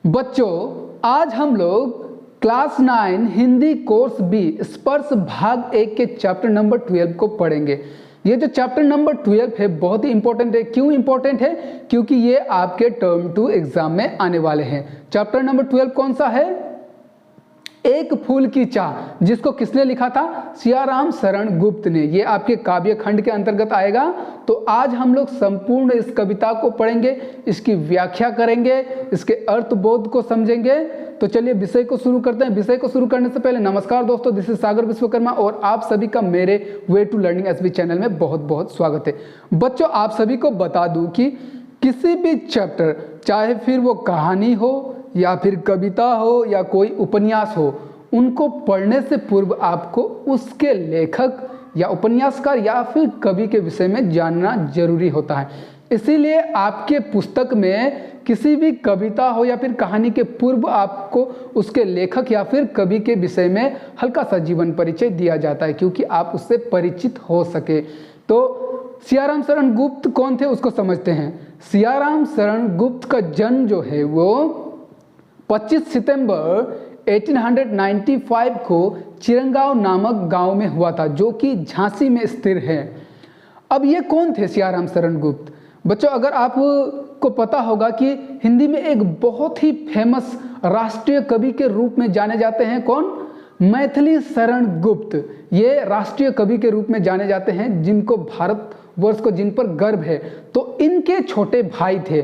बच्चों, आज हम लोग क्लास 9 हिंदी कोर्स बी स्पर्श भाग 1 के चैप्टर नंबर 12 को पढ़ेंगे। ये जो चैप्टर नंबर 12 है बहुत ही इंपॉर्टेंट है। क्यों इंपॉर्टेंट है? क्योंकि ये आपके टर्म 2 एग्जाम में आने वाले हैं। चैप्टर नंबर 12 कौन सा है? एक फूल की चाह, जिसको किसने लिखा था? सियाराम शरण गुप्त ने। ये आपके काव्य खंड के अंतर्गत आएगा। तो आज हम लोग संपूर्ण इस कविता को पढ़ेंगे, इसकी व्याख्या करेंगे, इसके अर्थबोध को समझेंगे। तो चलिए विषय को शुरू करते हैं। विषय को शुरू करने से पहले नमस्कार दोस्तों, दिस इज सागर विश्वकर्मा और आप सभी का मेरे Way to Learning SB channel में बहुत बहुत स्वागत है। बच्चों, आप सभी को बता दूं कि किसी भी चैप्टर, चाहे फिर वो कहानी हो या फिर कविता हो या कोई उपन्यास हो, उनको पढ़ने से पूर्व आपको उसके लेखक या उपन्यासकार या फिर कवि के विषय में जानना जरूरी होता है। इसीलिए आपके पुस्तक में किसी भी कविता हो या फिर कहानी के पूर्व आपको उसके लेखक या फिर कवि के विषय में हल्का सा जीवन परिचय दिया जाता है, क्योंकि आप उससे परिचित हो सके। तो सियाराम शरण गुप्त कौन थे उसको समझते हैं। सियाराम शरण गुप्त का जन्म जो है वो 25 सितंबर 1895 को चिरंगांव नामक गांव में हुआ था, जो कि झांसी में स्थिर है। अब ये कौन थे सियाराम शरण गुप्त? बच्चों, अगर आपको पता होगा कि हिंदी में एक बहुत ही फेमस राष्ट्रीय कवि के रूप में जाने जाते हैं। कौन? मैथिली शरण गुप्त। ये राष्ट्रीय कवि के रूप में जाने जाते हैं, जिनको भारतवर्ष को जिन पर गर्व है। तो इनके छोटे भाई थे,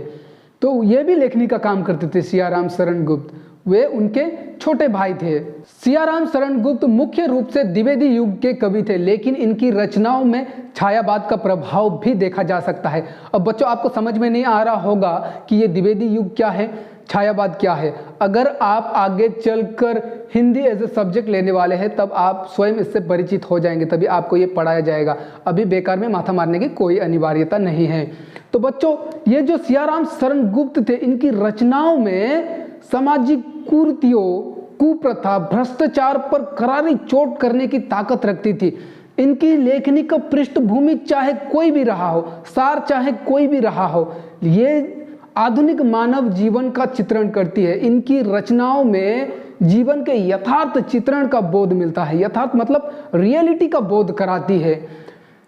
तो ये भी लेखनी का काम करते थे। सियाराम शरण गुप्त वे उनके छोटे भाई थे। सियाराम शरण गुप्त मुख्य रूप से द्विवेदी युग के कवि थे, लेकिन इनकी रचनाओं में छायावाद का प्रभाव भी देखा जा सकता है। अब बच्चों, आपको समझ में नहीं आ रहा होगा कि ये द्विवेदी युग क्या है, छायावाद क्या है। अगर आप आगे चलकर हिंदी एज ए सब्जेक्ट लेने वाले हैं तब आप स्वयं इससे परिचित हो जाएंगे, तभी आपको ये पढ़ाया जाएगा। अभी बेकार में माथा मारने की कोई अनिवार्यता नहीं है। तो बच्चों, ये जो सियाराम शरण गुप्त थे, इनकी रचनाओं में सामाजिक कुरीतियों, कुप्रथा, भ्रष्टाचार पर करारी चोट करने की ताकत रखती थी। इनकी लेखनी का पृष्ठभूमि चाहे कोई भी रहा हो, सार चाहे कोई भी रहा हो, ये आधुनिक मानव जीवन का चित्रण करती है। इनकी रचनाओं में जीवन के यथार्थ चित्रण का बोध मिलता है। यथार्थ मतलब रियलिटी का बोध कराती है।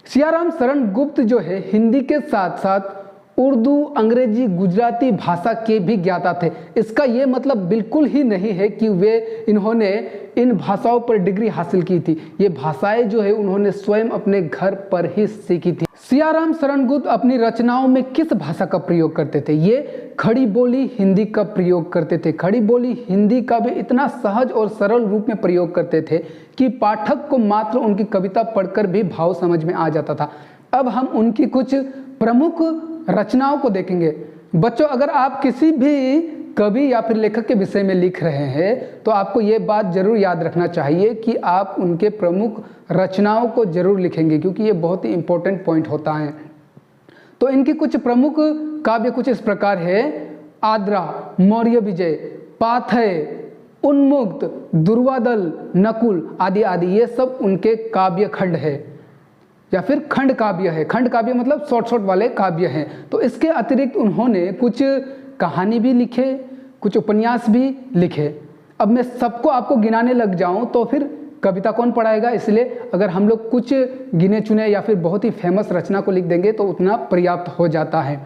सियाराम शरण गुप्त जो है हिंदी के साथ साथ उर्दू, अंग्रेजी, गुजराती भाषा के भी ज्ञाता थे। इसका ये मतलब बिल्कुल ही नहीं है कि इन्होंने इन भाषाओं पर डिग्री हासिल की थी। ये भाषाएं जो है उन्होंने स्वयं अपने घर पर ही सीखी थी। सियाराम शरण गुप्त अपनी रचनाओं में किस भाषा का प्रयोग करते थे? ये खड़ी बोली हिंदी का प्रयोग करते थे। खड़ी बोली हिंदी का भी इतना सहज और सरल रूप में प्रयोग करते थे कि पाठक को मात्र उनकी कविता पढ़कर भी भाव समझ में आ जाता था। अब हम उनकी कुछ प्रमुख रचनाओं को देखेंगे। बच्चों, अगर आप किसी भी कवि या फिर लेखक के विषय में लिख रहे हैं तो आपको ये बात जरूर याद रखना चाहिए कि आप उनके प्रमुख रचनाओं को जरूर लिखेंगे, क्योंकि ये बहुत ही इंपॉर्टेंट पॉइंट होता है। तो इनकी कुछ प्रमुख काव्य कुछ इस प्रकार है। आद्रा, मौर्य विजय, पाथय, उन्मुक्त, दुर्वादल, नकुल आदि आदि, ये सब उनके काव्य खंड है या फिर खंड काव्य है। खंड काव्य मतलब शॉर्ट वाले काव्य हैं। तो इसके अतिरिक्त उन्होंने कुछ कहानी भी लिखे, कुछ उपन्यास भी लिखे। अब मैं सबको आपको गिनाने लग जाऊं तो फिर कविता कौन पढ़ाएगा, इसलिए अगर हम लोग कुछ गिने चुने या फिर बहुत ही फेमस रचना को लिख देंगे तो उतना पर्याप्त हो जाता है।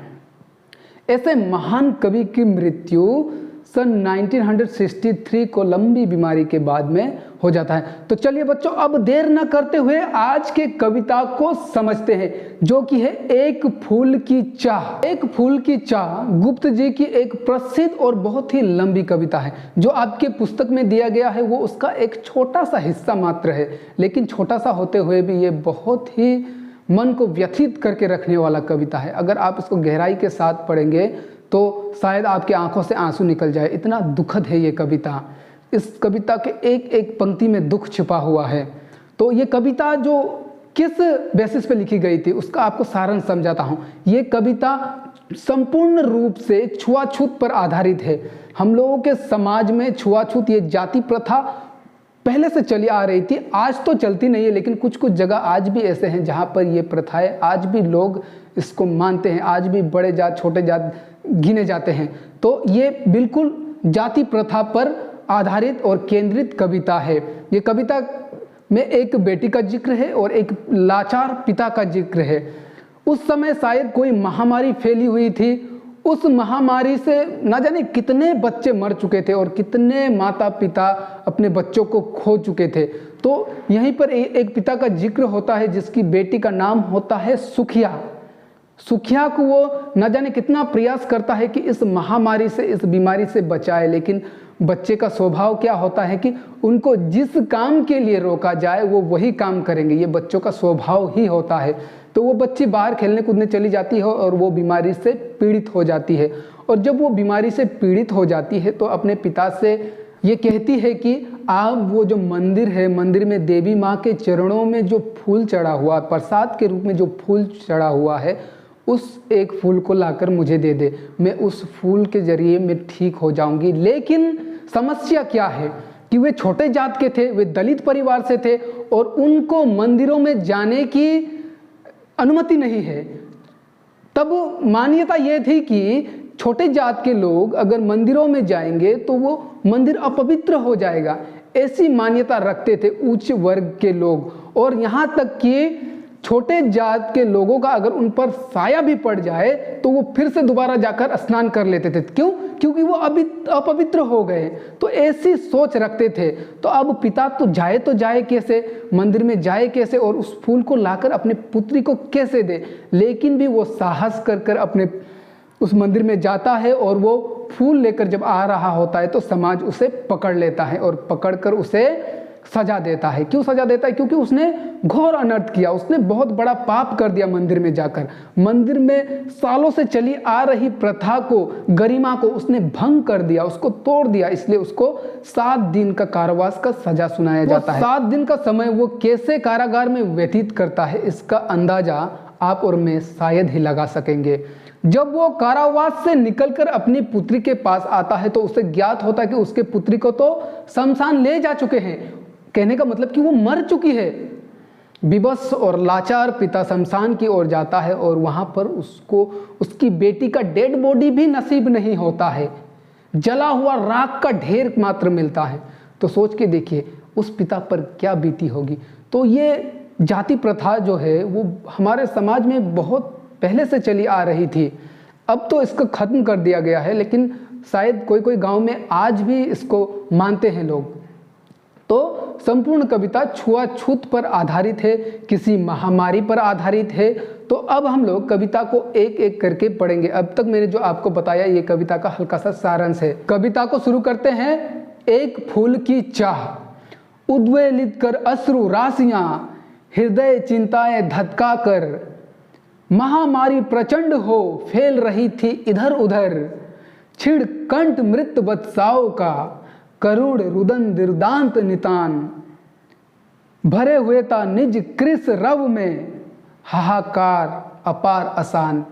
ऐसे महान कवि की मृत्यु सन 1963 को लंबी बीमारी के बाद में हो जाता है। तो चलिए बच्चों, अब देर न करते हुए आज के कविता को समझते हैं, जो कि है एक फूल की चाह। एक फूल की चाह गुप्त जी की एक प्रसिद्ध और बहुत ही लंबी कविता है। जो आपके पुस्तक में दिया गया है वो उसका एक छोटा सा हिस्सा मात्र है, लेकिन छोटा सा होते हुए भी ये बहुत ही मन को व्यथित करके रखने वाला कविता है। अगर आप इसको गहराई के साथ पढ़ेंगे तो शायद आपकी आंखों से आंसू निकल जाए, इतना दुखद है ये कविता। इस कविता के एक एक पंक्ति में दुख छिपा हुआ है। तो ये कविता जो किस बेसिस पे लिखी गई थी उसका आपको सारांश समझाता हूँ। ये कविता संपूर्ण रूप से छुआछूत पर आधारित है। हम लोगों के समाज में छुआछूत, ये जाति प्रथा पहले से चली आ रही थी। आज तो चलती नहीं है, लेकिन कुछ कुछ जगह आज भी ऐसे हैं जहाँ पर ये प्रथाएं आज भी लोग इसको मानते हैं। आज भी बड़े जात छोटे जात गिने जाते हैं। तो ये बिल्कुल जाति प्रथा पर आधारित और केंद्रित कविता है। ये कविता में एक बेटी का जिक्र है और एक लाचार पिता का जिक्र है। उस समय शायद कोई महामारी फैली हुई थी। उस महामारी से न जाने कितने बच्चे मर चुके थे और कितने माता पिता अपने बच्चों को खो चुके थे। तो यहीं पर एक पिता का जिक्र होता है जिसकी बेटी का नाम होता है सुखिया। सुखिया को वो न जाने कितना प्रयास करता है कि इस महामारी से, इस बीमारी से बचाए, लेकिन बच्चे का स्वभाव क्या होता है कि उनको जिस काम के लिए रोका जाए वो वही काम करेंगे। ये बच्चों का स्वभाव ही होता है। तो वो बच्ची बाहर खेलने कूदने चली जाती है और वो बीमारी से पीड़ित हो जाती है। और जब वो बीमारी से पीड़ित हो जाती है तो अपने पिता से ये कहती है कि आप वो जो मंदिर है, मंदिर में देवी माँ के चरणों में जो फूल चढ़ा हुआ, प्रसाद के रूप में जो फूल चढ़ा हुआ है, उस एक फूल को लाकर मुझे दे दे। मैं उस फूल के जरिए मैं ठीक हो जाऊंगी। लेकिन समस्या क्या है कि वे छोटे जात के थे, वे दलित परिवार से थे और उनको मंदिरों में जाने की अनुमति नहीं है। तब मान्यता यह थी कि छोटे जात के लोग अगर मंदिरों में जाएंगे तो वो मंदिर अपवित्र हो जाएगा। ऐसी मान्यता रखते थे उच्च वर्ग के लोग। और यहाँ तक कि छोटे जात के लोगों का अगर उन पर साया भी पड़ जाए तो वो फिर से दोबारा जाकर स्नान कर लेते थे। क्यों? क्योंकि वो अभी अपवित्र हो गए। तो ऐसी सोच रखते थे। तो अब पिता तो जाए कैसे, मंदिर में जाए कैसे और उस फूल को लाकर अपने पुत्री को कैसे दे। लेकिन भी वो साहस कर अपने उस मंदिर में जाता है और वो फूल लेकर जब आ रहा होता है तो समाज उसे पकड़ लेता है और पकड़कर उसे सजा देता है। क्यों सजा देता है? क्योंकि उसने घोर अनर्थ किया, उसने बहुत बड़ा पाप कर दिया। मंदिर में जाकर मंदिर में सालों से चली आ रही प्रथा को, गरिमा को उसने भंग कर दिया, उसको तोड़ दिया। इसलिए उसको 7 दिन का कारावास का सजा सुनाया जाता है। 7 दिन का समय वो कैसे कारागार में व्यतीत करता है, इसका अंदाजा आप और मैं शायद ही लगा सकेंगे। जब वो कारावास से निकलकर अपनी पुत्री के पास आता है तो उसे ज्ञात होता है कि उसके पुत्री को तो शमशान ले जा चुके हैं। कहने का मतलब कि वो मर चुकी है। विवश और लाचार पिता शमशान की ओर जाता है और वहां पर उसको उसकी बेटी का डेड बॉडी भी नसीब नहीं होता है। जला हुआ राख का ढेर मात्र मिलता है। तो सोच के देखिए उस पिता पर क्या बीती होगी। तो ये जाति प्रथा जो है वो हमारे समाज में बहुत पहले से चली आ रही थी। अब तो इसको खत्म कर दिया गया है, लेकिन शायद कोई गांव में आज भी इसको मानते हैं लोग। तो संपूर्ण कविता छुआछूत पर आधारित है, किसी महामारी पर आधारित है। तो अब हम लोग कविता को एक एक करके पढ़ेंगे। अब तक मैंने जो आपको बताया ये कविता का हल्का सा सारांश है। कविता को शुरू करते हैं। एक फूल की चाह, उद्वेलित कर अश्रु राशियां, हृदय चिंताएं धधका कर, महामारी प्रचंड हो फैल रही थी इधर उधर, छिड़ कंठ मृत बत्साओं का, करुण रुदन दीर्दांत नितान, भरे हुए था निज कृस रव में, हाहाकार अपार आसान।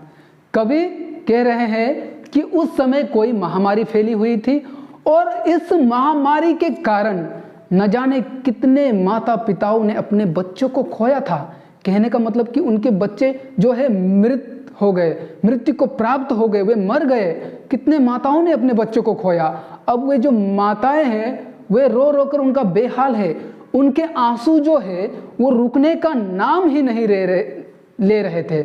कवि कह रहे हैं कि उस समय कोई महामारी फैली हुई थी और इस महामारी के कारण न जाने कितने माता पिताओं ने अपने बच्चों को खोया था। कहने का मतलब कि उनके बच्चे जो है मृत हो गए, मृत्यु को प्राप्त हो गए, वे मर गए। कितने माताओं ने अपने बच्चों को खोया। अब वे जो माताएं हैं वे रो रो कर उनका बेहाल है। उनके आंसू जो है वो रुकने का नाम ही नहीं ले रहे थे।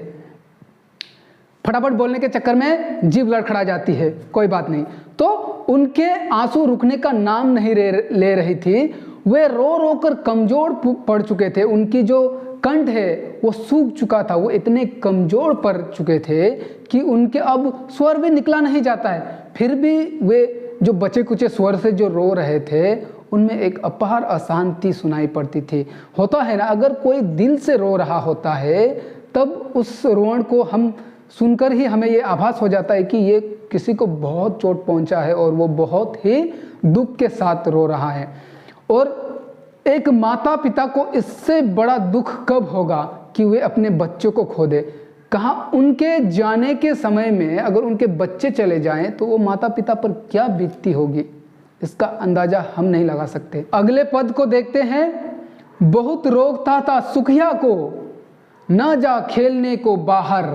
फटाफट बोलने के चक्कर में जीभ लड़खड़ा जाती है, कोई बात नहीं। तो उनके आंसू रुकने का नाम नहीं ले रही थी। वे रो रो कर कमजोर पड़ चुके थे। उनकी जो कंठ है वो सूख चुका था। वो इतने कमजोर पड़ चुके थे कि उनके अब स्वर भी निकला नहीं जाता है। फिर भी वे जो बचे कुचे स्वर से जो रो रहे थे उनमें एक अपार अशांति सुनाई पड़ती थी। होता है ना, अगर कोई दिल से रो रहा होता है तब उस रोण को हम सुनकर ही हमें ये आभास हो जाता है कि ये किसी को बहुत चोट पहुंचा है और वो बहुत ही दुख के साथ रो रहा है। और एक माता पिता को इससे बड़ा दुख कब होगा कि वे अपने बच्चों को खो दे। कहाँ उनके जाने के समय में अगर उनके बच्चे चले जाएं तो वो माता पिता पर क्या बीतती होगी, इसका अंदाजा हम नहीं लगा सकते। अगले पद को देखते हैं। बहुत रोकता था सुखिया को, न जा खेलने को बाहर,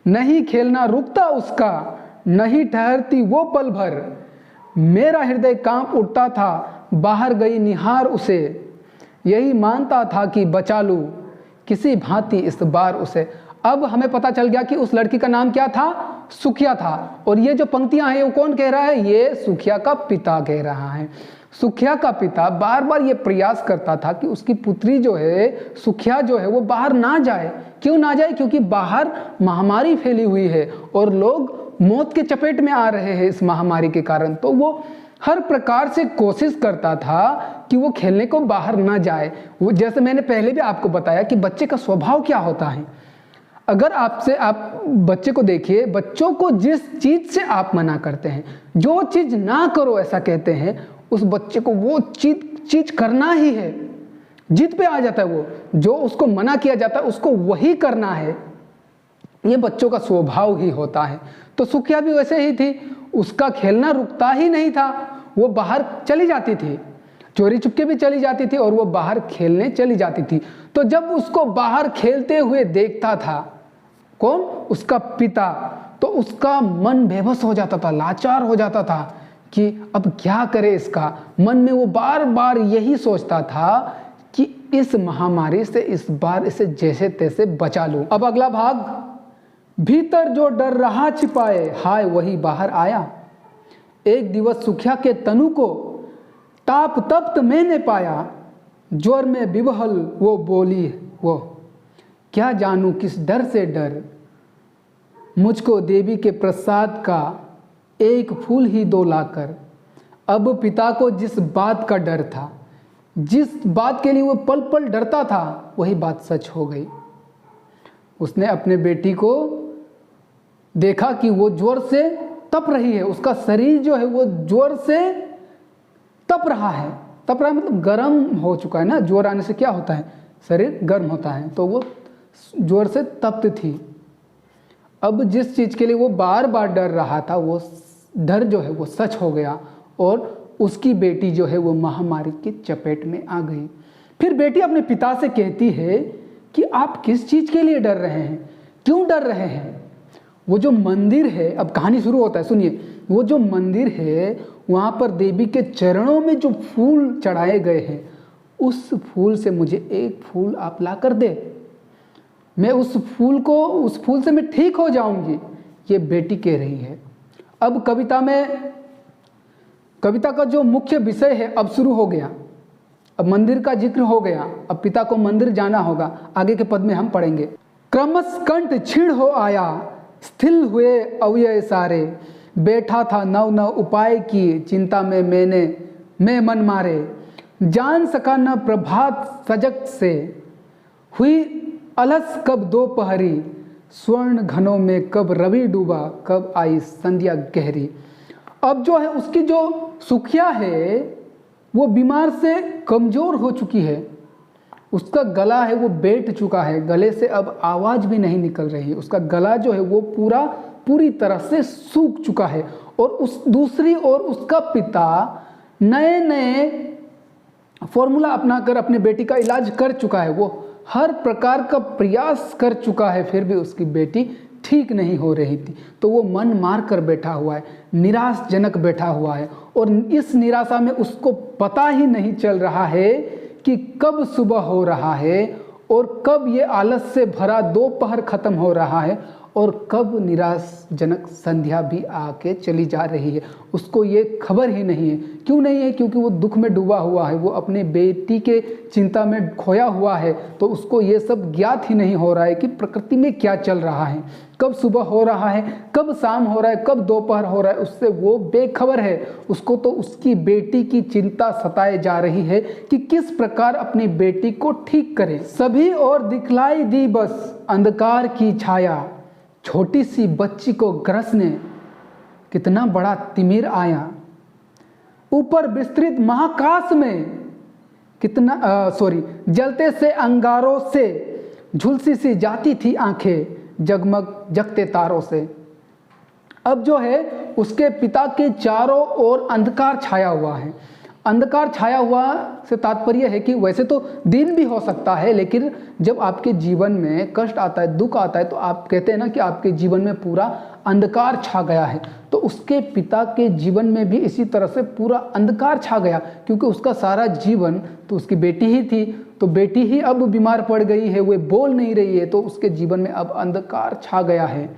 नहीं खेलना रुकता उसका, नहीं ठहरती वो पल भर, मेरा हृदय कांप उठता था, बाहर गई निहार उसे, यही मानता था कि बचा लूं किसी भांति इस बार उसे। अब हमें पता चल गया कि उस लड़की का नाम क्या था, सुखिया था। और ये जो पंक्तियां हैं वो कौन कह रहा है, ये सुखिया का पिता कह रहा है। सुखिया का पिता बार बार ये प्रयास करता था कि उसकी पुत्री जो है, सुखिया जो है, वो बाहर ना जाए। क्यों ना जाए, क्योंकि बाहर महामारी फैली हुई है और लोग मौत के चपेट में आ रहे हैं इस महामारी के कारण। तो वो हर प्रकार से कोशिश करता था कि वो खेलने को बाहर ना जाए। वो जैसे मैंने पहले भी आपको बताया कि बच्चे का स्वभाव क्या होता है। अगर आप बच्चे को देखिए, बच्चों को जिस चीज से आप मना करते हैं, जो चीज ना करो ऐसा कहते हैं, उस बच्चे को वो चीज करना ही है। जिद पे आ जाता है वो, जो उसको मना किया जाता है उसको वही करना है। ये बच्चों का स्वभाव ही होता है। तो सुखिया भी वैसे ही थी, उसका खेलना रुकता ही नहीं था। वो बाहर चली जाती थी, चोरी चुपके भी चली जाती थी और वो बाहर खेलने चली जाती थी। तो जब उसको बाहर खेलते हुए देखता था कौन, उसका पिता, तो उसका मन बेबस हो जाता था, लाचार हो जाता था कि अब क्या करे इसका। मन में वो बार बार यही सोचता था कि इस महामारी से इस बार इसे जैसे तैसे बचा लूं। अब अगला भाग, भीतर जो डर रहा छिपाए, हाय वही बाहर आया। एक दिवस सुखिया के तनु को ताप तप्त मैंने पाया, ज्वर में बिवहल वो बोली वो, क्या जानूं किस डर से डर, मुझको देवी के प्रसाद का एक फूल ही दो लाकर। अब पिता को जिस बात का डर था, जिस बात के लिए वो पल पल डरता था, वही बात सच हो गई। उसने अपने बेटी को देखा कि वो ज्वर से तप रही है, उसका शरीर जो है वो ज्वर से तप रहा है। तप रहा है मतलब गर्म हो चुका है ना, ज्वर आने से क्या होता है, शरीर गर्म होता है। तो वो ज्वर से तप्त थी। अब जिस चीज़ के लिए वो बार बार डर रहा था, वो डर जो है वो सच हो गया और उसकी बेटी जो है वो महामारी की चपेट में आ गई। फिर बेटी अपने पिता से कहती है कि आप किस चीज़ के लिए डर रहे हैं, क्यों डर रहे हैं। वो जो मंदिर है, अब कहानी शुरू होता है, सुनिए। वो जो मंदिर है वहाँ पर देवी के चरणों में जो फूल चढ़ाए गए हैं, उस फूल से मुझे एक फूल आप ला कर दे, मैं उस फूल से मैं ठीक हो जाऊंगी, ये बेटी कह रही है। अब कविता का जो मुख्य विषय है अब शुरू हो गया। अब मंदिर का जिक्र हो गया, अब पिता को मंदिर जाना होगा, आगे के पद में हम पढ़ेंगे। क्रमश कंठ क्षीण हो आया, स्थिर हुए अवयव सारे, बैठा था नव नव उपाय की चिंता में मैं मन मारे, जान सका न प्रभात सजग से, हुई अलस कब दोपहरी, स्वर्ण घनों में कब रवि डूबा, कब आई संध्या गहरी। अब जो है उसकी जो सुखिया है वो बीमार से कमजोर हो चुकी है, उसका गला है वो बैठ चुका है, गले से अब आवाज़ भी नहीं निकल रही है, उसका गला जो है वो पूरी तरह से सूख चुका है। और उस दूसरी ओर उसका पिता नए नए फॉर्मूला अपनाकर अपने बेटी का इलाज कर चुका है, वो हर प्रकार का प्रयास कर चुका है, फिर भी उसकी बेटी ठीक नहीं हो रही थी। तो वो मन मार कर बैठा हुआ है, निराशजनक बैठा हुआ है। और इस निराशा में उसको पता ही नहीं चल रहा है कि कब सुबह हो रहा है और कब ये आलस से भरा दोपहर खत्म हो रहा है और कब निराशजनक संध्या भी आके चली जा रही है। उसको ये खबर ही नहीं है। क्यों नहीं है? क्योंकि वो दुख में डूबा हुआ है, वो अपने बेटी के चिंता में खोया हुआ है। तो उसको ये सब ज्ञात ही नहीं हो रहा है कि प्रकृति में क्या चल रहा है, कब सुबह हो रहा है, कब शाम हो रहा है, कब दोपहर हो रहा है, उससे वो बेखबर है। उसको तो उसकी बेटी की चिंता सताए जा रही है कि किस प्रकार अपनी बेटी को ठीक करे। सभी और दिखलाई दी बस अंधकार की छाया, छोटी सी बच्ची को ग्रसने कितना बड़ा तिमिर आया। ऊपर विस्तृत महाकाश में जलते से अंगारों से झुलसी सी जाती थी आंखें, जगमग जगते तारों से। अब जो है उसके पिता के चारों ओर अंधकार छाया हुआ है। अंधकार छाया हुआ से तात्पर्य है कि वैसे तो दिन भी हो सकता है, लेकिन जब आपके जीवन में कष्ट आता है, दुख आता है, तो आप कहते हैं ना कि आपके जीवन में पूरा अंधकार छा गया है। तो उसके पिता के जीवन में भी इसी तरह से पूरा अंधकार छा गया, क्योंकि उसका सारा जीवन तो उसकी बेटी ही थी, तो बेटी ही अब बीमार पड़ गई है, वो बोल नहीं रही है, तो उसके जीवन में अब अंधकार छा गया है।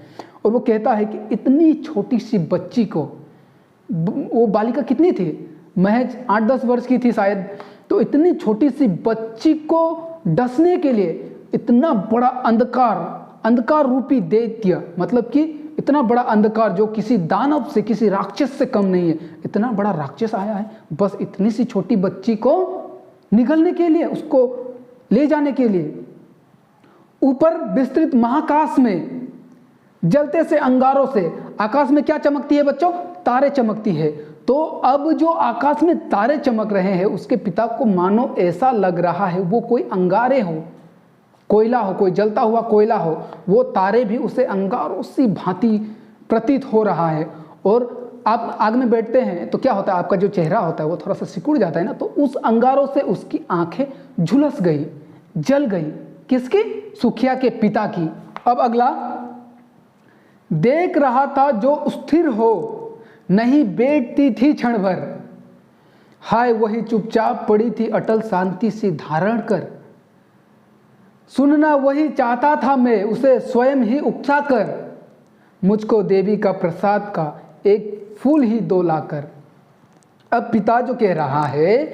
और वो कहता है कि इतनी छोटी सी बच्ची को, वो बालिका कितनी थी, महज 8-10 वर्ष की थी शायद, तो इतनी छोटी सी बच्ची को डसने के लिए इतना बड़ा अंधकार रूपी दैत्य, मतलब कि इतना बड़ा अंधकार जो किसी दानव से, किसी राक्षस से कम नहीं है, इतना बड़ा राक्षस आया है बस इतनी सी छोटी बच्ची को निगलने के लिए, उसको ले जाने के लिए। ऊपर विस्तृत महाकाश में जलते से अंगारों से, आकाश में क्या चमकती है बच्चों, तारे चमकती है। तो अब जो आकाश में तारे चमक रहे हैं, उसके पिता को मानो ऐसा लग रहा है वो कोई अंगारे हो, कोयला हो, कोई जलता हुआ कोयला हो, वो तारे भी उसे अंगारों सी भांति प्रतीत हो रहा है। और आप आग में बैठते हैं तो क्या होता है, आपका जो चेहरा होता है वो थोड़ा सा सिकुड़ जाता है ना, तो उस अंगारों से उसकी आंखें झुलस गई, जल गई। किसकी, सुखिया के पिता की। अब अगला, देख रहा था जो स्थिर हो, नहीं बैठती थी क्षण भर, हाय वही चुपचाप पड़ी थी अटल शांति से धारण कर, सुनना वही चाहता था मैं उसे स्वयं ही उकसा कर, मुझको देवी का प्रसाद का एक फूल ही दो लाकर। अब पिता जो कह रहा है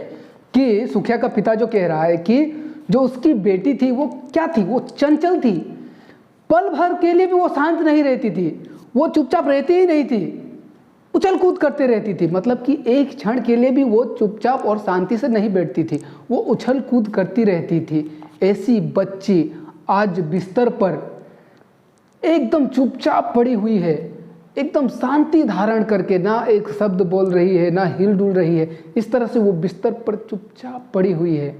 कि, सुखिया का पिता जो कह रहा है कि जो उसकी बेटी थी वो क्या थी, वो चंचल थी, पल भर के लिए भी वो शांत नहीं रहती थी, वो चुपचाप रहती ही नहीं थी, उछल कूद करते रहती थी, मतलब कि एक क्षण के लिए भी वो चुपचाप और शांति से नहीं बैठती थी, वो उछल कूद करती रहती थी। ऐसी बच्ची आज बिस्तर पर एकदम चुपचाप पड़ी हुई है, एकदम शांति धारण करके, ना एक शब्द बोल रही है, ना हिल डुल रही है, इस तरह से वो बिस्तर पर चुपचाप पड़ी हुई है।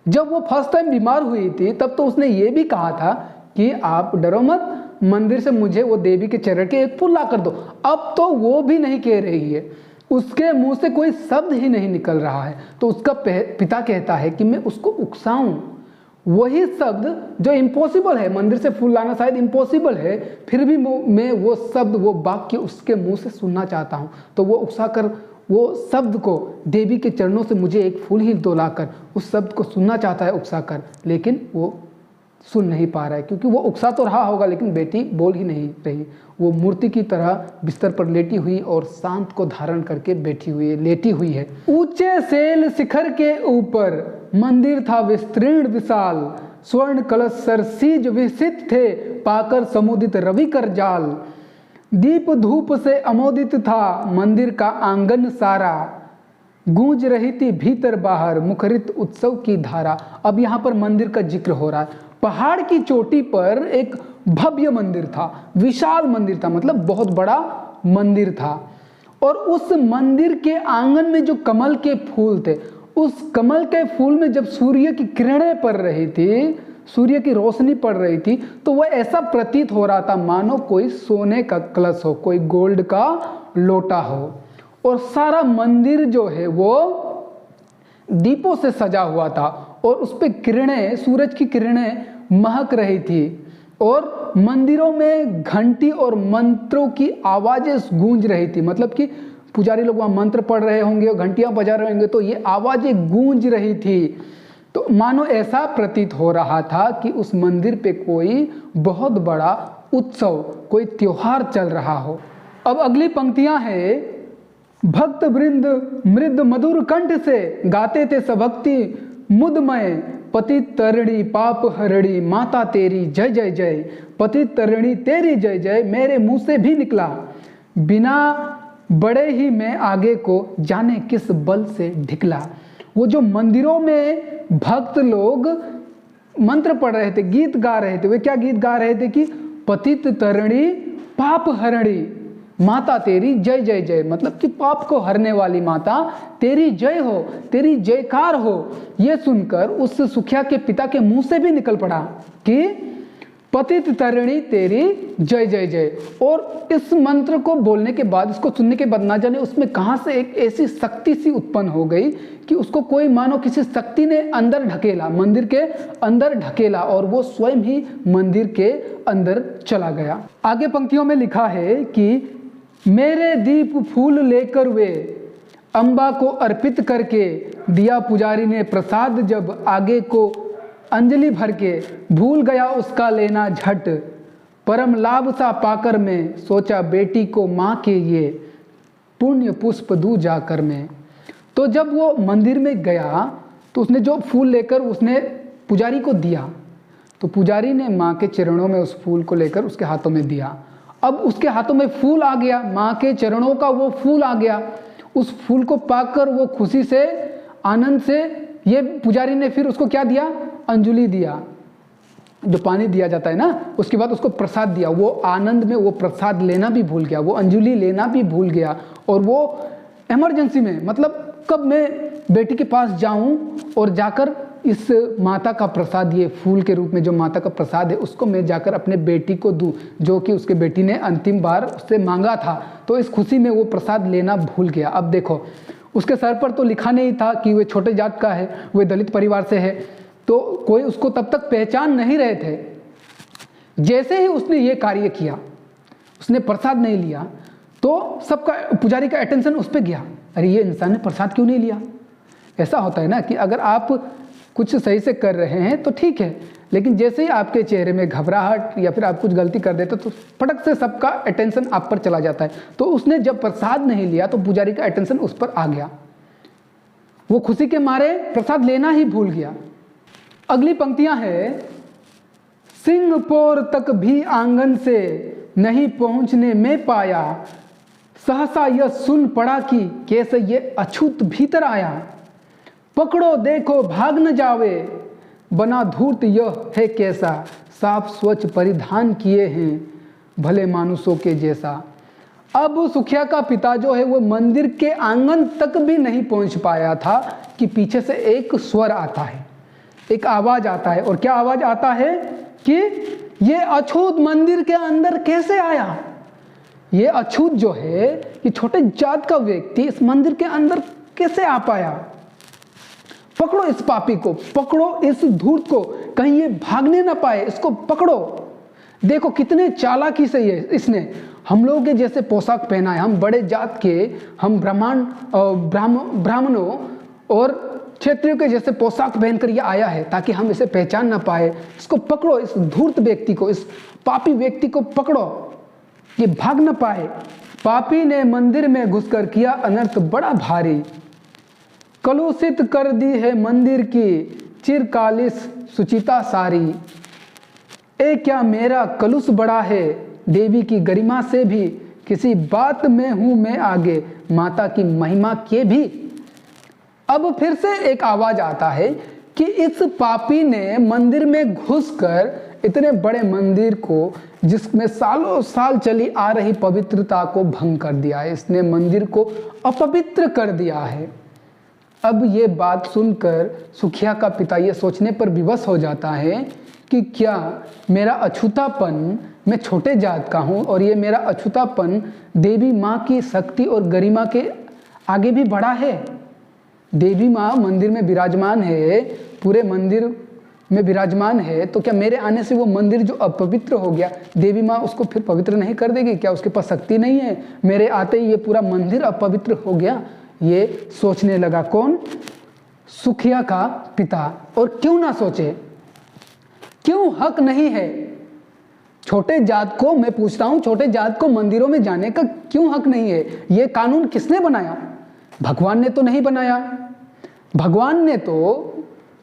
जब वो फर्स्ट टाइम बीमार हुई थी तब तो उसने ये भी कहा था कि आप डरो मत, मंदिर से मुझे वो देवी के चरण के एक फूल ला कर दो। अब तो वो भी नहीं कह रही है, उसके मुंह से कोई शब्द ही नहीं निकल रहा है। तो उसका पिता कहता है कि मैं उसको उकसाऊं, वही शब्द जो इम्पॉसिबल है, मंदिर से फूल लाना शायद इम्पॉसिबल है, फिर भी मैं वो शब्द, वो वाक्य उसके मुंह से सुनना चाहता हूँ। तो वो उकसाकर वो शब्द को, देवी के चरणों से मुझे एक फूल ही दोलाकर, उस शब्द को सुनना चाहता है उकसाकर, लेकिन वो सुन नहीं पा रहा है, क्योंकि वो उकसा तो रहा होगा लेकिन बेटी बोल ही नहीं रही। वो मूर्ति की तरह बिस्तर पर लेटी हुई और शांत को धारण करके बैठी हुई है, लेटी हुई है। ऊंचे शैल शिखर के ऊपर मंदिर था विस्तीर्ण विशाल, स्वर्ण कलश सरसीज विसित थे, पाकर समुदित रवि कर जाल, दीप धूप से अमोदित था मंदिर का आंगन सारा, गूंज रही थी भीतर बाहर मुखरित उत्सव की धारा। अब यहाँ पर मंदिर का जिक्र हो रहा है। पहाड़ की चोटी पर एक भव्य मंदिर था, विशाल मंदिर था, मतलब बहुत बड़ा मंदिर था। और उस मंदिर के आंगन में जो कमल के फूल थे, उस कमल के फूल में जब सूर्य की किरणें पड़ रही थी, सूर्य की रोशनी पड़ रही थी, तो वह ऐसा प्रतीत हो रहा था मानो कोई सोने का कलश हो, कोई गोल्ड का लोटा हो। और सारा मंदिर जो है वो दीपों से सजा हुआ था और उस पे किरणें, सूरज की किरणें महक रही थी। और मंदिरों में घंटी और मंत्रों की आवाजें गूंज रही थी, मतलब कि पुजारी लोग वहाँ मंत्र पढ़ रहे होंगे और घंटियां बजा रहे होंगे, तो ये आवाजें गूंज रही थी। तो मानो ऐसा प्रतीत हो रहा था कि उस मंदिर पे कोई बहुत बड़ा उत्सव, कोई त्योहार चल रहा हो। अब अगली पंक्तियां हैं, भक्त वृंद मृद मधुर कंठ से गाते थे सभक्ति मुदमय, पतित तरिणी पाप हरणी माता तेरी जय जय जय, पतित तरिणी तेरी जय जय मेरे मुंह से भी निकला, बिना बड़े ही मैं आगे को जाने किस बल से ढिकला। वो जो मंदिरों में भक्त लोग मंत्र पढ़ रहे थे, गीत गा रहे थे, वे क्या गीत गा रहे थे कि पतित तरिणी पाप हरणी माता तेरी जय जय जय, मतलब कि पाप को हरने वाली माता तेरी जय हो, तेरी जयकार हो। ये सुनकर उस सुखिया के पिता के मुंह से भी निकल पड़ा कि पतित तरिणी तेरी जय जय जय। और इस मंत्र को बोलने के बाद, इसको सुनने के बाद, ना जाने उसमें कहां से एक ऐसी शक्ति सी उत्पन्न हो गई कि उसको कोई मानो किसी शक्ति ने अंदर ढकेला, मंदिर के अंदर ढकेला, और वो स्वयं ही मंदिर के अंदर चला गया। आगे पंक्तियों में लिखा है कि मेरे दीप फूल लेकर वे अम्बा को अर्पित करके दिया पुजारी ने प्रसाद, जब आगे को अंजलि भर के भूल गया उसका लेना झट। परम लाभ सा पाकर मैं सोचा बेटी को माँ के ये पुण्य पुष्प दूं जाकर मैं। तो जब वो मंदिर में गया तो उसने जो फूल लेकर उसने पुजारी को दिया, तो पुजारी ने माँ के चरणों में उस फूल को लेकर उसके हाथों में दिया। अब उसके हाथों में फूल आ गया, माँ के चरणों का वो फूल आ गया। उस फूल को पाकर वो खुशी से, आनंद से, ये पुजारी ने फिर उसको क्या दिया? अंजलि दिया, जो पानी दिया जाता है ना, उसके बाद उसको प्रसाद दिया। वो आनंद में वो प्रसाद लेना भी भूल गया, वो अंजलि लेना भी भूल गया। और वो इमरजेंसी में, मतलब कब मैं बेटी के पास जाऊं और जाकर इस माता का प्रसाद, ये फूल के रूप में जो माता का प्रसाद है, उसको मैं जाकर अपने बेटी को दूं, जो कि उसके बेटी ने अंतिम बार उससे मांगा था। तो इस खुशी में वो प्रसाद लेना भूल गया। अब देखो, उसके सर पर तो लिखा नहीं था कि वे छोटे जात का है, वे दलित परिवार से है, तो कोई उसको तब तक पहचान नहीं रहे थे। जैसे ही उसने ये कार्य किया, उसने प्रसाद नहीं लिया, तो सबका, पुजारी का अटेंशन उस पर गया। अरे ये इंसान ने प्रसाद क्यों नहीं लिया? ऐसा होता है ना कि अगर आप कुछ सही से कर रहे हैं तो ठीक है, लेकिन जैसे ही आपके चेहरे में घबराहट या फिर आप कुछ गलती कर देते तो फटक से सबका अटेंशन आप पर चला जाता है। तो उसने जब प्रसाद नहीं लिया तो पुजारी का अटेंशन उस पर आ गया, वो खुशी के मारे प्रसाद लेना ही भूल गया। अगली पंक्तियां हैं, सिंहपोर तक भी आंगन से नहीं पहुंचने में पाया, सहसा यह सुन पड़ा कि कैसे ये अछूत भीतर आया। पकड़ो देखो भाग न जावे, बना धूर्त यह है कैसा, साफ स्वच्छ परिधान किए हैं भले मानुषों के जैसा। अब सुखिया का पिता जो है वो मंदिर के आंगन तक भी नहीं पहुंच पाया था कि पीछे से एक स्वर आता है, एक आवाज आता है। और क्या आवाज आता है कि ये अछूत मंदिर के अंदर कैसे आया? ये अछूत जो है, ये छोटे जात का व्यक्ति इस मंदिर के अंदर कैसे आ पाया? पकड़ो इस पापी को, पकड़ो इस धूर्त को, कहीं ये भागने ना पाए, इसको पकड़ो। देखो कितने चालाकी से ये इसने हम लोगों के जैसे पोशाक पहना है, हम बड़े जात के, हम ब्राह्मणों और क्षत्रियों के जैसे पोशाक पहनकर ये आया है ताकि हम इसे पहचान ना पाए। इसको पकड़ो, इस धूर्त व्यक्ति को, इस पापी व्यक्ति को पकड़ो, ये भाग न पाए। पापी ने मंदिर में घुसकर किया अनर्थ बड़ा भारी, कलुषित कर दी है मंदिर की चिरकालिस सुचिता सारी। ए क्या मेरा कलुष बड़ा है देवी की गरिमा से भी, किसी बात में हूं मैं आगे माता की महिमा के भी। अब फिर से एक आवाज आता है कि इस पापी ने मंदिर में घुसकर इतने बड़े मंदिर को, जिसमें सालों साल चली आ रही पवित्रता को भंग कर दिया है, इसने मंदिर को अपवित्र कर दिया है। अब ये बात सुनकर सुखिया का पिता ये सोचने पर विवश हो जाता है कि क्या मेरा अछूतापन, मैं छोटे जात का हूँ और ये मेरा अछूतापन देवी माँ की शक्ति और गरिमा के आगे भी बड़ा है। देवी माँ मंदिर में विराजमान है, पूरे मंदिर में विराजमान है, तो क्या मेरे आने से वो मंदिर जो अपवित्र हो गया, देवी माँ उसको फिर पवित्र नहीं कर देगी? क्या उसके पास शक्ति नहीं है? मेरे आते ही ये पूरा मंदिर अपवित्र हो गया। ये सोचने लगा कौन? सुखिया का पिता। और क्यों ना सोचे, क्यों हक नहीं है छोटे जात को? मैं पूछता हूं, छोटे जात को मंदिरों में जाने का क्यों हक नहीं है? ये कानून किसने बनाया? भगवान ने तो नहीं बनाया। भगवान ने तो,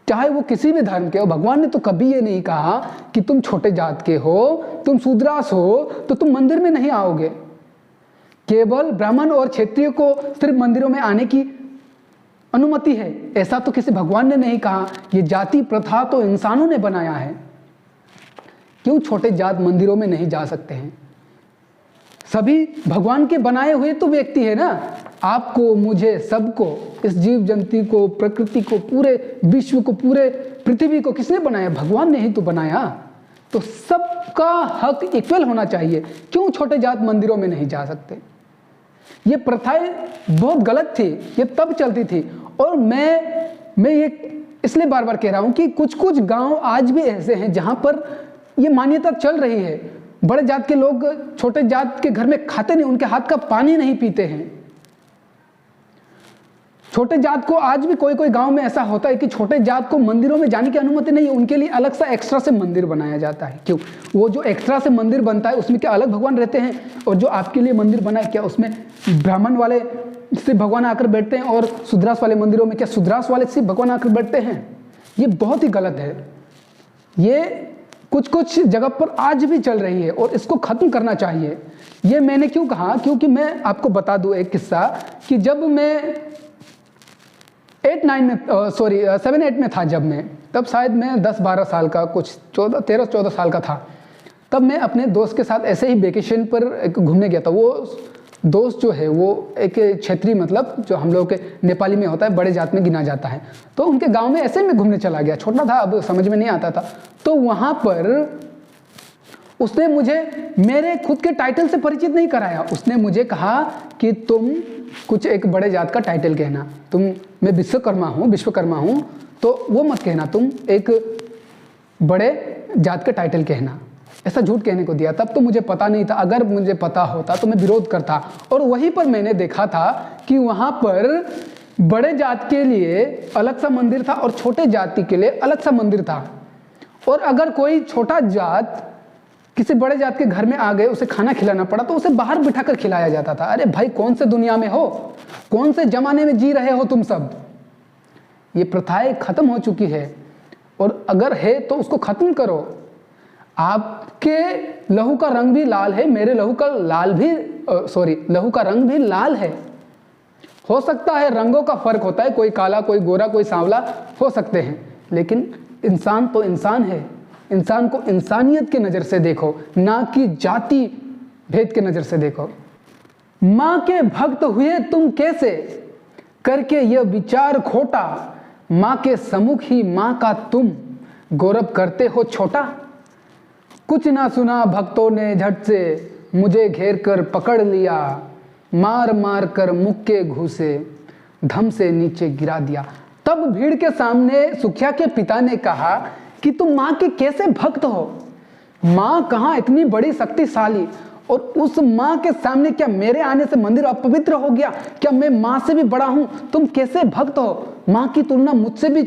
चाहे वो किसी भी धर्म के हो, भगवान ने तो कभी ये नहीं कहा कि तुम छोटे जात के हो, तुम शूद्रास हो तो तुम मंदिर में नहीं आओगे। केवल ब्राह्मण और क्षत्रिय को सिर्फ मंदिरों में आने की अनुमति है, ऐसा तो किसी भगवान ने नहीं कहा। ये जाति प्रथा तो इंसानों ने बनाया है। क्यों छोटे जात मंदिरों में नहीं जा सकते हैं? सभी भगवान के बनाए हुए तो व्यक्ति है ना। आपको, मुझे, सबको, इस जीव जंतु को, प्रकृति को, पूरे विश्व को, पूरे पृथ्वी को किसने बनाया? भगवान ने ही तो बनाया। तो सबका हक इक्वल होना चाहिए। क्यों छोटे जात मंदिरों में नहीं जा सकते? ये प्रथाएं बहुत गलत थी, ये तब चलती थी। और मैं ये इसलिए बार बार कह रहा हूं कि कुछ कुछ गांव आज भी ऐसे हैं जहां पर ये मान्यता चल रही है। बड़े जात के लोग छोटे जात के घर में खाते नहीं, उनके हाथ का पानी नहीं पीते हैं। छोटे जात को आज भी कोई कोई गांव में ऐसा होता है कि छोटे जात को मंदिरों में जाने की अनुमति नहीं है, उनके लिए अलग सा एक्स्ट्रा से मंदिर बनाया जाता है। क्यों? वो जो एक्स्ट्रा से मंदिर बनता है उसमें क्या अलग भगवान रहते हैं, और जो आपके लिए मंदिर बना है क्या उसमें ब्राह्मण वाले शिव भगवान आकर बैठते हैं, और शुद्रास वाले मंदिरों में क्या शुद्रास वाले शिव भगवान आकर बैठते हैं? ये बहुत ही गलत है। ये कुछ कुछ जगह पर आज भी चल रही है और इसको खत्म करना चाहिए। ये मैंने क्यों कहा, क्योंकि मैं आपको बता दूं एक किस्सा कि जब मैं 7-8 में था, जब मैं तब शायद मैं 10-12 साल का, कुछ 13-14 साल का था। तब मैं अपने दोस्त के साथ ऐसे ही वेकेशन पर घूमने गया था। वो दोस्त जो है वो एक क्षेत्रीय, मतलब जो हम लोग के नेपाली में होता है, बड़े जात में गिना जाता है, तो उनके गांव में ऐसे में घूमने चला गया। छोटा था, अब समझ में नहीं आता था। तो वहाँ पर उसने मुझे मेरे खुद के टाइटल से परिचित नहीं कराया। उसने मुझे कहा कि तुम कुछ एक बड़े जात का टाइटल कहना, मैं विश्वकर्मा हूँ, तो वो मत कहना, तुम एक बड़े जात का टाइटल कहना। ऐसा झूठ कहने को दिया। तब तो मुझे पता नहीं था, अगर मुझे पता होता तो मैं विरोध करता। और वहीं पर मैंने देखा था कि वहाँ पर बड़े जात के लिए अलग सा मंदिर था और छोटे जाति के लिए अलग सा मंदिर था। और अगर कोई छोटा जात किसी बड़े जात के घर में आ गए, उसे खाना खिलाना पड़ा तो उसे बाहर बिठाकर खिलाया जाता था। अरे भाई, कौन से दुनिया में हो, कौन से जमाने में जी रहे हो तुम सब? ये प्रथाएं खत्म हो चुकी है, और अगर है तो उसको खत्म करो। आपके लहू का रंग भी लाल है, मेरे लहू का रंग भी लाल है। हो सकता है रंगों का फर्क होता है, कोई काला, कोई गोरा, कोई सांवला हो सकते हैं, लेकिन इंसान तो इंसान है। इंसान को इंसानियत के नज़र से देखो, ना कि जाति भेद के नज़र से देखो। माँ के भक्त हुए तुम कैसे, करके यह विचार खोटा, माँ के सम्मुख ही माँ का तुम गौरव करते हो छोटा। कुछ ना सुना भक्तों ने झट से मुझे घेर कर पकड़ लिया, मार मार कर मुख के घूसे धम से नीचे गिरा दिया। तब भीड़ के सामने सुखिया के पिता ने कहा कि तुम माँ के कैसे भक्त हो? माँ कहाँ इतनी बड़ी शक्तिशाली, और उस माँ के सामने क्या मेरे आने से मंदिर अपवित्र हो गया? क्या मैं माँ से भी बड़ा हूँ? तुम कैसे भक्त हो? माँ की तुलना मुझसे भी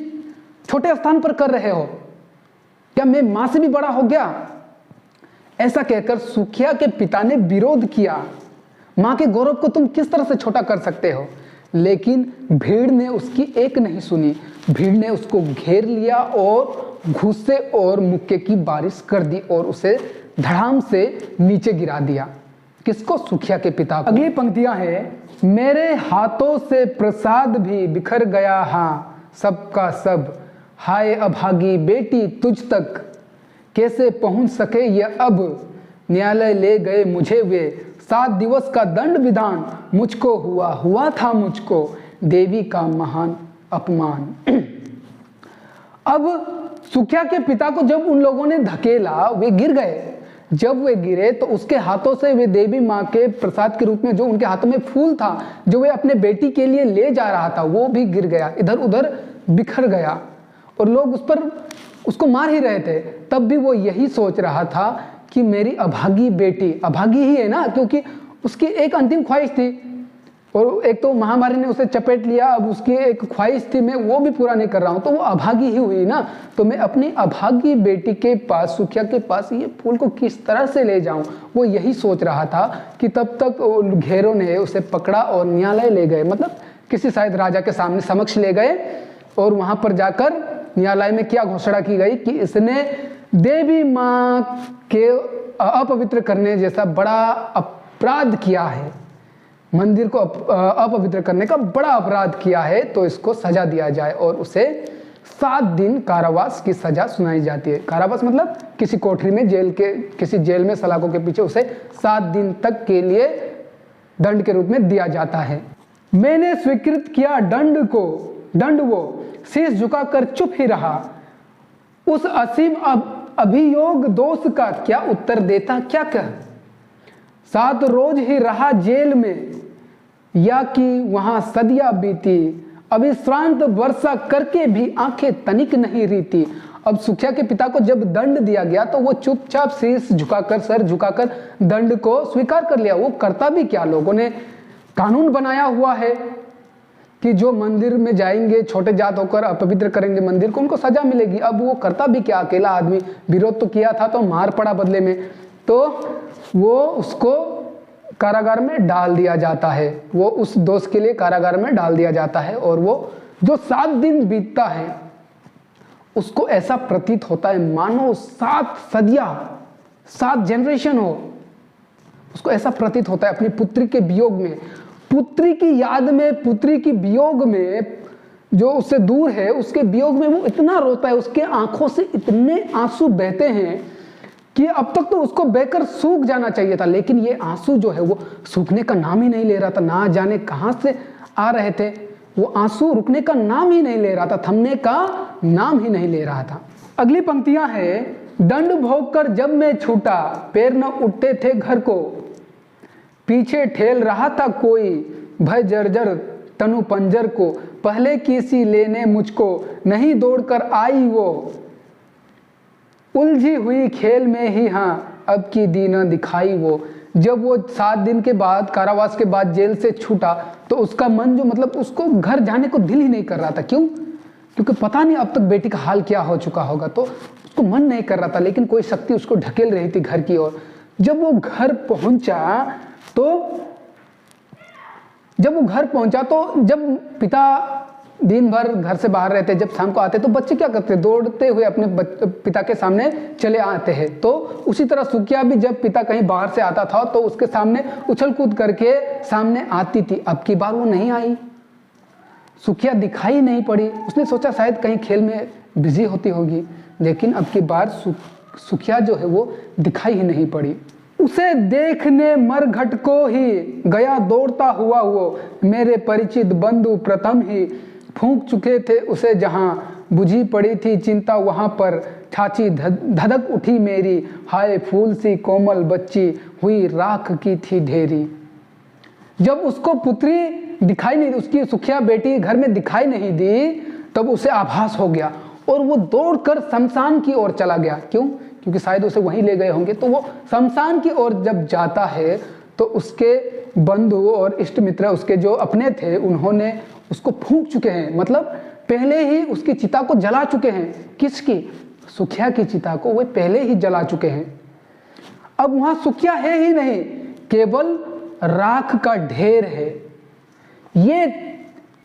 छोटे स्थान पर कर रहे हो। क्या मैं माँ से भी बड़ा हो गया? ऐसा कहकर सुखिया के पिता ने विरोध किया। माँ के गौरव को तुम किस तरह से छोटा कर सकते हो? लेकिन भीड़ ने उसकी एक नहीं सुनी। भीड़ ने उसको घेर लिया और घूसे और मुक्के की बारिश कर दी और उसे धड़ाम से नीचे गिरा दिया। किसको? सुखिया के पिता को। अगली पंक्तियां हैं, मेरे हाथों से प्रसाद भी बिखर गया, हाँ सबका सब, हाय अभागी बेटी तुझ तक कैसे पहुंच सके ये अब, न्यायालय ले गए मुझे वे, 7 दिवस का दंड विधान मुझको हुआ था मुझको, देवी का महान अपमान। अब सुखिया के पिता को जब उन लोगों ने धकेला, वे गिर गए। जब वे गिरे तो उसके हाथों से वे देवी माँ के प्रसाद के रूप में जो उनके हाथों में फूल था, जो वे अपने बेटी के लिए ले जा रहा था, वो भी गिर गया, इधर उधर बिखर गया, और लोग उस पर उसको मार ही रहे थे। तब भी वो यही सोच रहा था कि मेरी अभागी बेटी, अभागी ही है ना, क्योंकि उसकी एक अंतिम ख्वाहिश थी, और एक तो महामारी ने उसे चपेट लिया, अब उसकी एक ख्वाहिश थी, मैं वो भी पूरा नहीं कर रहा हूँ, तो वो अभागी ही हुई ना। तो मैं अपनी अभागी बेटी के पास, सुखिया के पास, ये फूल को किस तरह से ले जाऊं, वो यही सोच रहा था कि तब तक घेरों ने उसे पकड़ा और न्यायालय ले गए, मतलब किसी शायद राजा के सामने समक्ष ले गए, और वहां पर जाकर न्यायालय में क्या घोषणा की गई कि इसने देवी माँ के अपवित्र करने जैसा बड़ा अपराध किया है, मंदिर को अपवित्र करने का बड़ा अपराध किया है, तो इसको सजा दिया जाए, और उसे 7 दिन कारावास की सजा सुनाई जाती है। कारावास मतलब किसी कोठरी में, किसी जेल में सलाखों के पीछे उसे 7 दिन तक के लिए दंड के रूप में दिया जाता है। मैंने स्वीकृत किया दंड वो शीश झुकाकर चुप ही रहा, उस असीम अभियोग दोष का क्या उत्तर देता क्या कह। 7 रोज ही रहा जेल में, या कि वहां सदिया बीती, अविश्रांत वर्षा करके भी आंखें तनिक नहीं रीती। अब सुखिया के पिता को जब दंड दिया गया तो वो चुपचाप शीश झुकाकर, सर झुकाकर दंड को स्वीकार कर लिया। वो करता भी क्या, लोगों ने कानून बनाया हुआ है कि जो मंदिर में जाएंगे छोटे जात होकर अपवित्र करेंगे मंदिर को, उनको सजा मिलेगी। अब वो करता भी क्या, अकेला आदमी, विरोध तो किया था तो मार पड़ा बदले में, तो वो उसको कारागार में डाल दिया जाता है। वो उस दोष के लिए कारागार में डाल दिया जाता है। और वो जो 7 दिन बीतता है उसको ऐसा प्रतीत होता है मानो 7 सदियां, 7 जनरेशन हो। उसको ऐसा प्रतीत होता है अपनी पुत्री के वियोग में, पुत्री की याद में, पुत्री की वियोग में, जो उससे दूर है उसके वियोग में वो इतना रोता है, उसके आंखों से इतने आंसू बहते हैं कि अब तक तो उसको बहकर सूख जाना चाहिए था, लेकिन ये आंसू जो है वो सूखने का नाम ही नहीं ले रहा था। ना जाने कहां से आ रहे थे, वो आंसू रुकने का नाम ही नहीं ले रहा था, थमने का नाम ही नहीं ले रहा था। अगली पंक्तियां हैं, दंड भोग कर जब मैं छूटा, पैर न उठते थे घर को, पीछे ठेल रहा था कोई, भय जर्जर तनु पंजर को, पहले किसी लेने मुझको, नहीं दौड़कर आई वो, उलझी हुई खेल में ही हाँ, अब की दीना दिखाई वो। जब वो 7 दिन के बाद, कारावास के बाद जेल से छूटा तो उसका मन जो, मतलब उसको घर जाने को दिल ही नहीं कर रहा था। क्यों? क्योंकि पता नहीं अब तक बेटी का हाल क्या हो चुका होगा, तो उसको मन नहीं कर रहा था, लेकिन कोई शक्ति उसको ढकेल रही थी घर की ओर। जब वो घर पहुंचा तो जब पिता दिन भर घर से बाहर रहते, जब शाम को आते तो बच्चे क्या करते, दौड़ते हुए अपने पिता के सामने चले आते हैं। तो उसी तरह सुखिया भी जब पिता कहीं बाहर से आता था तो उसके सामने उछल कूद करके सामने आती थी। अब की बार वो नहीं आई, सुखिया दिखाई नहीं पड़ी। उसने सोचा शायद कहीं खेल में बिजी होती होगी, लेकिन अब की बार सुखिया जो है वो दिखाई ही नहीं पड़ी। उसे देखने मरघट को ही गया दौड़ता हुआ वो, मेरे परिचित बंधु प्रथम ही फूंक चुके थे उसे, जहां बुझी पड़ी थी चिंता वहां पर छाछी धधक उठी मेरी, हाय फूल सी कोमल बच्ची हुई राख की थी ढेरी। जब उसको पुत्री दिखाई नहीं, उसकी सुखिया बेटी घर में दिखाई नहीं दी, तब उसे आभास हो गया और वो दौड़कर शमशान की ओर चला गया। क्यों? क्योंकि शायद उसे वहीं ले गए होंगे। तो वो शमशान की ओर जब जाता है तो उसके बंधु और इष्ट मित्र, उसके जो अपने थे, उन्होंने उसको फूंक चुके हैं, मतलब पहले ही उसकी चिता को जला चुके हैं। किसकी? सुखिया की चिता को वो पहले ही जला चुके हैं। अब वहां सुखिया है ही नहीं, केवल राख का ढेर है। ये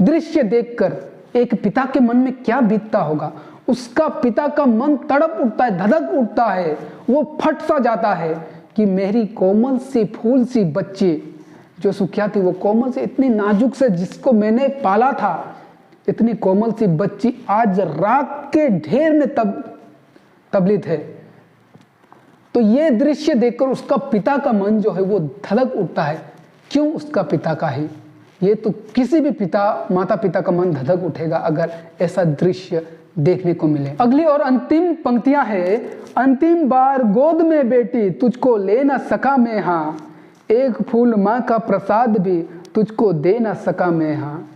दृश्य देखकर एक पिता के मन में क्या बीतता होगा। उसका पिता का मन तड़प उठता है, धधक उठता है, वो फट सा जाता है कि मेरी कोमल सी फूल सी बच्ची, जो सुखिया थी वो कोमल से, इतनी नाजुक से, जिसको मैंने पाला था, इतनी कोमल सी बच्ची आज राख के ढेर में तबलित है। तो ये दृश्य देखकर उसका पिता का मन जो है वो धड़क उठता है। क्यों उसका पिता का ही? ये तो किसी भी माता पिता का मन धड़क उठेगा अगर ऐसा दृश्य देखने को मिले। अगली और अंतिम पंक्तियां हैं, अंतिम बार गोद में बेटी तुझको ले ना सका मैं, हाँ एक फूल माँ का प्रसाद भी तुझको दे ना सका मैं, हाँ।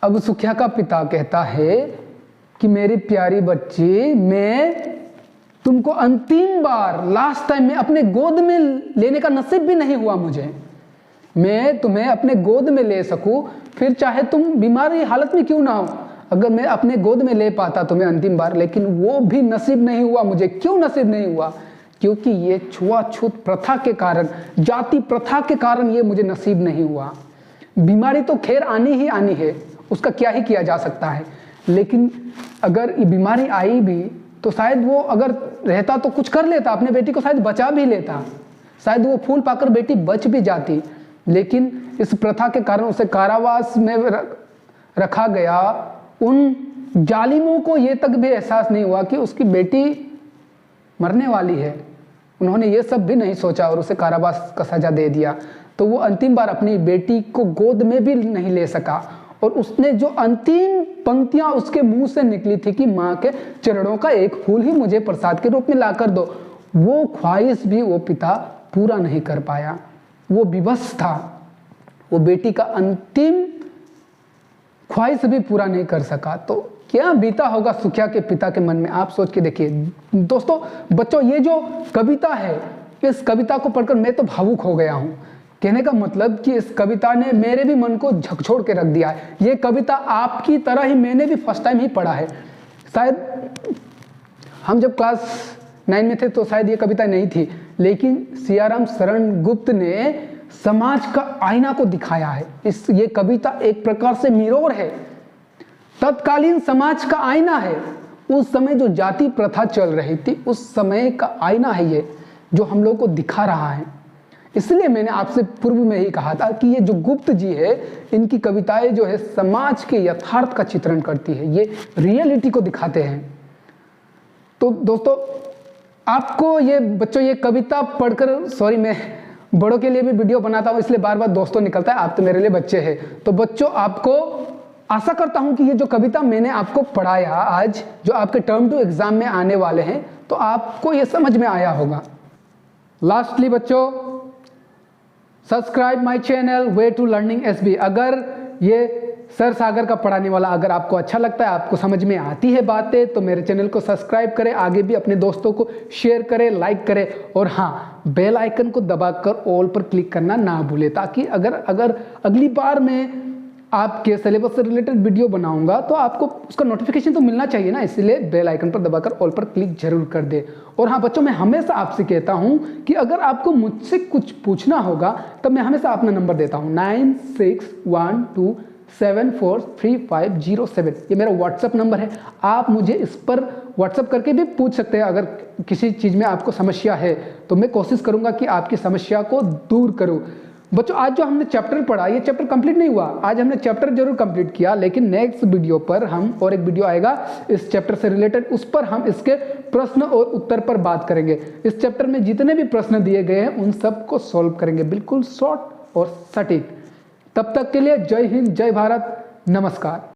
अब सुखिया का पिता कहता है कि मेरी प्यारी बच्ची, मैं तुमको अंतिम बार, लास्ट टाइम में अपने गोद में लेने का नसीब भी नहीं हुआ मुझे। मैं तुम्हें अपने गोद में ले सकूं, फिर चाहे तुम बीमारी हालत में क्यों ना हो, अगर मैं अपने गोद में ले पाता तुम्हें अंतिम बार, लेकिन वो भी नसीब नहीं हुआ मुझे। क्यों नसीब नहीं हुआ? क्योंकि ये छुआछूत प्रथा के कारण, जाति प्रथा के कारण ये मुझे नसीब नहीं हुआ। बीमारी तो खैर आनी ही आनी है, उसका क्या ही किया जा सकता है, लेकिन अगर ये बीमारी आई भी तो शायद वो अगर रहता तो कुछ कर लेता, अपने बेटी को शायद बचा भी लेता, शायद वो फूल पाकर बेटी बच भी जाती। लेकिन इस प्रथा के कारण उसे कारावास में रखा गया। उन जालिमों को ये तक भी एहसास नहीं हुआ कि उसकी बेटी मरने वाली है। उन्होंने ये सब भी नहीं सोचा और उसे कारावास का सजा दे दिया। तो वो अंतिम बार अपनी बेटी को गोद में भी नहीं ले सका। और उसने जो अंतिम पंक्तियां उसके मुंह से निकली थी कि माँ के चरणों का एक फूल ही मुझे प्रसाद के रूप में ला कर दो, वो ख्वाहिश भी वो पिता पूरा नहीं कर पाया। वो विवश था, वो बेटी का अंतिम ख्वाहिश भी पूरा नहीं कर सका। तो क्या बीता होगा सुखिया के पिता के मन में, आप सोच के देखिए। दोस्तों बच्चों, ये जो कविता है, इस कविता को पढ़कर मैं तो भावुक हो गया हूँ। कहने का मतलब कि इस कविता ने मेरे भी मन को झकझोर के रख दिया है। ये कविता आपकी तरह ही मैंने भी फर्स्ट टाइम ही पढ़ा है। शायद हम जब क्लास 9 में थे तो शायद ये कविता नहीं थी, लेकिन सियाराम शरण गुप्त ने समाज का आईना को दिखाया है। ये कविता एक प्रकार से मिरर है, तत्कालीन समाज का आईना है। उस समय जो जाति प्रथा चल रही थी, उस समय का आईना है ये, जो हम लोग को दिखा रहा है। इसलिए मैंने आपसे पूर्व में ही कहा था कि ये जो गुप्त जी है, इनकी कविताएं जो है समाज के यथार्थ का चित्रण करती है, ये रियलिटी को दिखाते हैं। तो दोस्तों आपको ये बच्चों ये कविता पढ़कर, सॉरी मैं बड़ों के लिए भी वीडियो बनाता हूँ इसलिए बार बार दोस्तों निकलता है, आप तो मेरे लिए बच्चे हैं। तो बच्चों आपको आशा करता हूँ कि ये जो कविता मैंने आपको पढ़ाया आज, जो आपके टर्म 2 एग्जाम में आने वाले हैं, तो आपको ये समझ में आया होगा। लास्टली बच्चों, subscribe my channel Way to Learning SB. अगर ये सर सागर का पढ़ाने वाला अगर आपको अच्छा लगता है, आपको समझ में आती है बातें, तो मेरे चैनल को सब्सक्राइब करें, आगे भी अपने दोस्तों को शेयर करें, लाइक करें, और हाँ बेल आइकन को दबाकर ऑल पर क्लिक करना ना भूलें, ताकि अगर अगली बार मैं आपके सिलेबस से रिलेटेड वीडियो बनाऊंगा तो आपको उसका नोटिफिकेशन तो मिलना चाहिए ना, इसलिए बेल आइकन पर दबाकर ऑल पर क्लिक जरूर कर दे। और हाँ बच्चों, मैं हमेशा आपसे कहता हूं कि अगर आपको मुझसे कुछ पूछना होगा तब मैं हमेशा अपना नंबर देता हूं 9612743507। ये मेरा व्हाट्सएप नंबर है, आप मुझे इस पर व्हाट्सएप करके भी पूछ सकते हैं। अगर किसी चीज़ में आपको समस्या है तो मैं कोशिश करूंगा कि आपकी समस्या को दूर करूं। बच्चों आज जो हमने चैप्टर पढ़ा, ये चैप्टर कंप्लीट नहीं हुआ, आज हमने चैप्टर जरूर कंप्लीट किया, लेकिन नेक्स्ट वीडियो पर हम और एक वीडियो आएगा इस चैप्टर से रिलेटेड, उस पर हम इसके प्रश्न और उत्तर पर बात करेंगे। इस चैप्टर में जितने भी प्रश्न दिए गए हैं उन सब को सॉल्व करेंगे, बिल्कुल शॉर्ट और सटीक। तब तक के लिए जय हिंद, जय भारत, नमस्कार।